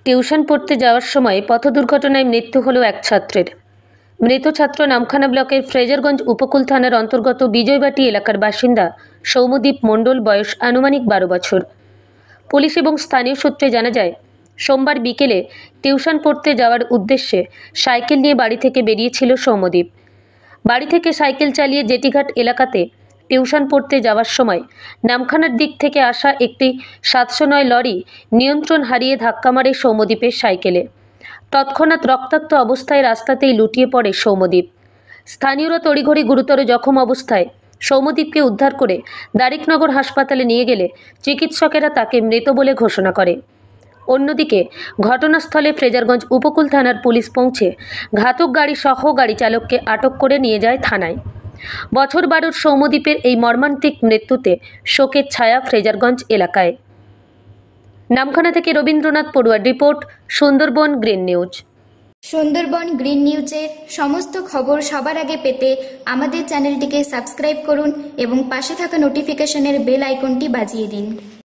Tuition পড়তে যাওয়ার সময় পথ দুর্ঘটনায় মৃত্যু হল এক ছাত্রের। মৃত ছাত্র নামখানা ব্লকের ফ্রেজারগঞ্জ উপকূল থানার অন্তর্গত বিজয়বাটি এলাকার বাসিন্দা সৌম্যদীপ মণ্ডল, বয়স আনুমানিক 12 বছর। পুলিশ এবং স্থানীয় সূত্রে জানা যায়, সোমবার বিকেলে টিউশন পড়তে যাওয়ার উদ্দেশ্যে সাইকেল নিয়ে বাড়ি থেকে বেরিয়েছিল সৌম্যদীপ। বাড়ি থেকে সাইকেল চালিয়ে জেটিঘাট এলাকাতে টিউশন পড়তে যাওয়ার সময় নামখানার দিক থেকে আসা একটি 709 লরি নিয়ন্ত্রণ হারিয়ে ধাক্কা মারে সৌম্যদীপের সাইকেলে। তৎক্ষণাৎ রক্তাক্ত অবস্থায় রাস্তাতেই লুটিয়ে পড়ে সৌম্যদীপ। স্থানীয়রা তড়িঘড়ি গুরুতর জখম অবস্থায় সৌম্যদীপকে উদ্ধার করে দারিকনগর হাসপাতালে নিয়ে গেলে চিকিৎসকেরা তাকে মৃত বলে ঘোষণা করে। অন্যদিকে ঘটনাস্থলে ফ্রেজারগঞ্জ উপকূল থানার পুলিশ পৌঁছে ঘাতক গাড়ি সহ গাড়ি চালককে আটক করে নিয়ে যায় থানায়। বছর 12 সৌম্যদীপের এই মর্মান্তিক মৃত্যুতে শোকের ছায়া ফ্রেজারগঞ্জ এলাকায়। নামখানা থেকে রবীন্দ্রনাথ পড়ুয়ার report, Sundarban green news. Sundarban green নিউজের সমস্ত খবর সবার আগে পেতে আমাদের চ্যানেলটিকে সাবস্ক্রাইব করুন এবং পাশে থাকা নোটিফিকেশনের বেল আইকনটি বাজিয়ে দিন।